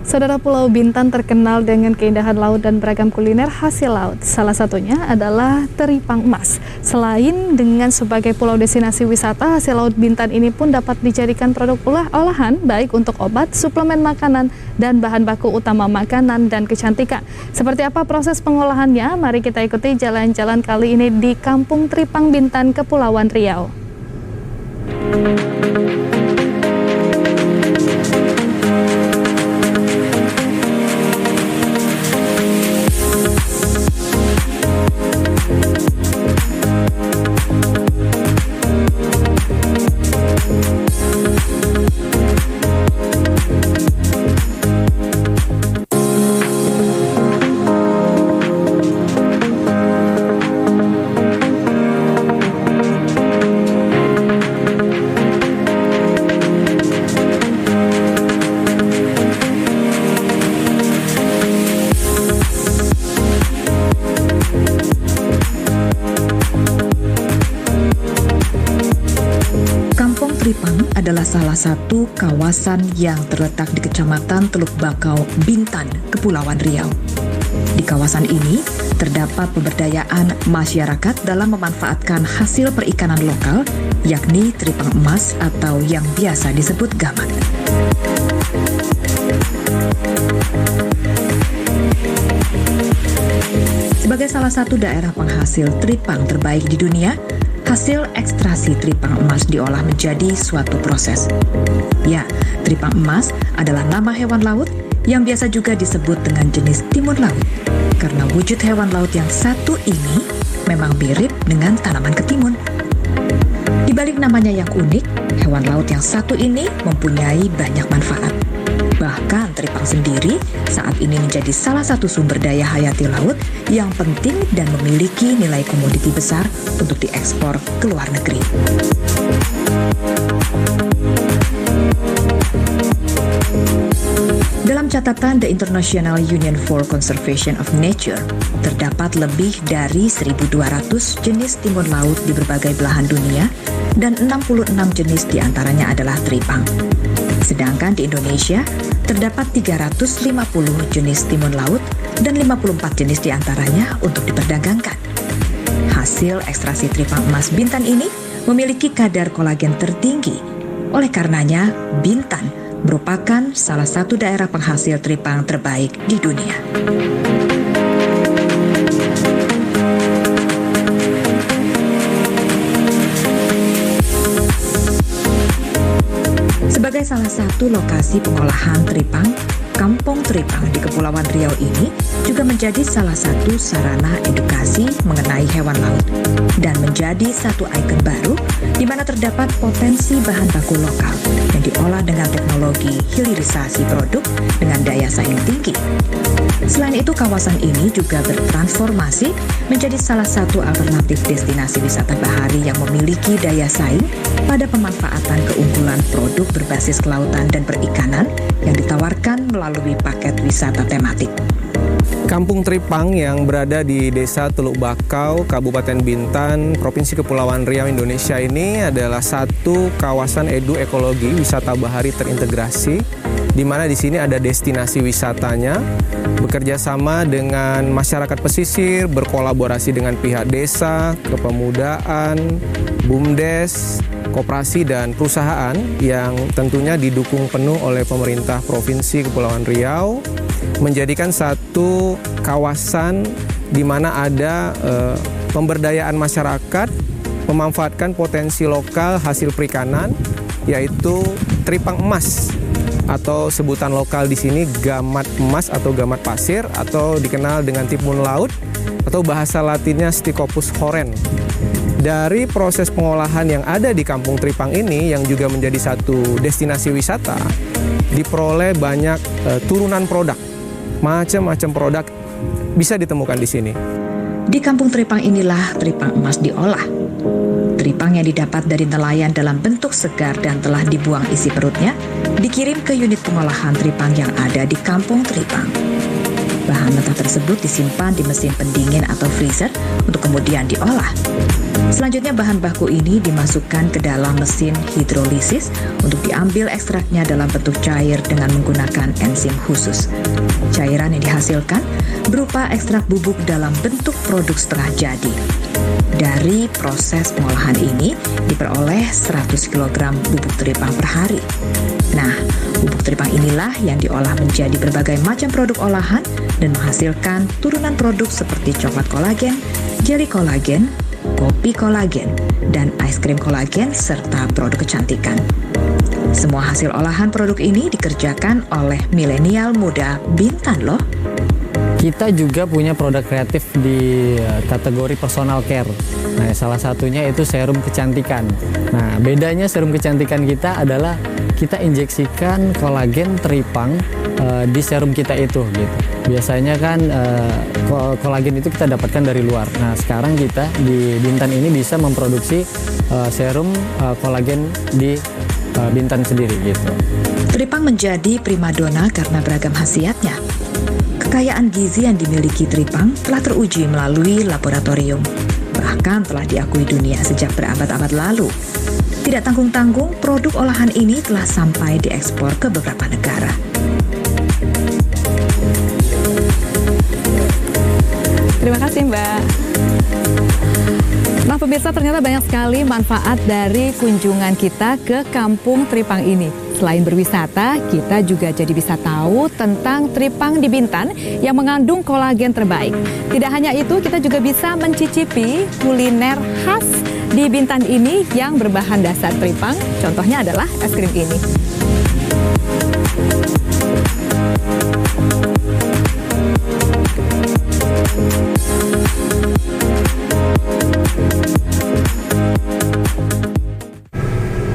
Saudara, Pulau Bintan terkenal dengan keindahan laut dan beragam kuliner hasil laut. Salah satunya adalah teripang emas. Selain dengan sebagai pulau destinasi wisata, hasil laut Bintan ini pun dapat dijadikan produk olahan baik untuk obat, suplemen makanan, dan bahan baku utama makanan dan kecantikan. Seperti apa proses pengolahannya? Mari kita ikuti jalan-jalan kali ini di Kampung Tripang Bintan, Kepulauan Riau. Tripang adalah salah satu kawasan yang terletak di Kecamatan Teluk Bakau, Bintan, Kepulauan Riau. Di kawasan ini terdapat pemberdayaan masyarakat dalam memanfaatkan hasil perikanan lokal, yakni teripang emas atau yang biasa disebut gamat. Sebagai salah satu daerah penghasil teripang terbaik di dunia, hasil ekstraksi teripang emas diolah menjadi suatu proses. Ya, teripang emas adalah nama hewan laut yang biasa juga disebut dengan jenis timun laut. Karena wujud hewan laut yang satu ini memang mirip dengan tanaman ketimun. Di balik namanya yang unik, hewan laut yang satu ini mempunyai banyak manfaat. Bahkan teripang sendiri saat ini menjadi salah satu sumber daya hayati laut yang penting dan memiliki nilai komoditi besar untuk diekspor ke luar negeri. Dalam catatan The International Union for Conservation of Nature, terdapat lebih dari 1.200 jenis timun laut di berbagai belahan dunia dan 66 jenis diantaranya adalah teripang. Sedangkan di Indonesia, terdapat 350 jenis timun laut dan 54 jenis diantaranya untuk diperdagangkan. Hasil ekstraksi teripang emas Bintan ini memiliki kadar kolagen tertinggi. Oleh karenanya, Bintan merupakan salah satu daerah penghasil teripang terbaik di dunia. Sebagai salah satu lokasi pengolahan teripang, Kampung Tripang di Kepulauan Riau ini juga menjadi salah satu sarana edukasi mengenai hewan laut dan menjadi satu ikon baru di mana terdapat potensi bahan baku lokal yang diolah dengan teknologi hilirisasi produk dengan daya saing tinggi. Selain itu, kawasan ini juga bertransformasi menjadi salah satu alternatif destinasi wisata bahari yang memiliki daya saing pada pemanfaatan keunggulan produk berbasis kelautan dan perikanan yang ditawarkan melalui paket wisata tematik. Kampung Tripang yang berada di Desa Teluk Bakau, Kabupaten Bintan, Provinsi Kepulauan Riau, Indonesia ini adalah satu kawasan edu-ekologi wisata bahari terintegrasi, di mana di sini ada destinasi wisatanya, bekerja sama dengan masyarakat pesisir, berkolaborasi dengan pihak desa, kepemudaan, BUMDes, koperasi dan perusahaan yang tentunya didukung penuh oleh pemerintah Provinsi Kepulauan Riau, menjadikan satu kawasan di mana ada pemberdayaan masyarakat, memanfaatkan potensi lokal hasil perikanan, yaitu teripang emas atau sebutan lokal di sini gamat emas atau gamat pasir atau dikenal dengan timun laut atau bahasa latinnya Stichopus horen. Dari proses pengolahan yang ada di Kampung Tripang ini yang juga menjadi satu destinasi wisata, diperoleh banyak turunan produk, macam-macam produk bisa ditemukan di sini. Di Kampung Tripang inilah teripang emas diolah. Teripang yang didapat dari nelayan dalam bentuk segar dan telah dibuang isi perutnya dikirim ke unit pengolahan teripang yang ada di Kampung Tripang. Bahan mentah tersebut disimpan di mesin pendingin atau freezer untuk kemudian diolah. Selanjutnya bahan baku ini dimasukkan ke dalam mesin hidrolisis untuk diambil ekstraknya dalam bentuk cair dengan menggunakan enzim khusus. Cairan yang dihasilkan berupa ekstrak bubuk dalam bentuk produk setengah jadi. Dari proses pengolahan ini diperoleh 100 kg bubuk teripang per hari. Nah, bubuk teripang inilah yang diolah menjadi berbagai macam produk olahan dan menghasilkan turunan produk seperti coklat kolagen, jeli kolagen, kopi kolagen, dan es krim kolagen, serta produk kecantikan. Semua hasil olahan produk ini dikerjakan oleh milenial muda Bintan loh. Kita juga punya produk kreatif di kategori personal care. Nah, salah satunya itu serum kecantikan. Nah, bedanya serum kecantikan kita adalah kita injeksikan kolagen teripang di serum kita itu gitu. Biasanya kan kolagen itu kita dapatkan dari luar. Nah, sekarang kita di Bintan ini bisa memproduksi serum kolagen di Bintan sendiri gitu. Teripang menjadi primadona karena beragam khasiatnya. Kekayaan gizi yang dimiliki teripang telah teruji melalui laboratorium, bahkan telah diakui dunia sejak berabad-abad lalu. Tidak tanggung-tanggung, produk olahan ini telah sampai diekspor ke beberapa negara. Terima kasih, Mbak. Nah, pemirsa, ternyata banyak sekali manfaat dari kunjungan kita ke Kampung Tripang ini. Selain berwisata, kita juga jadi bisa tahu tentang tripang di Bintan yang mengandung kolagen terbaik. Tidak hanya itu, kita juga bisa mencicipi kuliner khas di Bintan ini yang berbahan dasar tripang. Contohnya adalah es krim ini.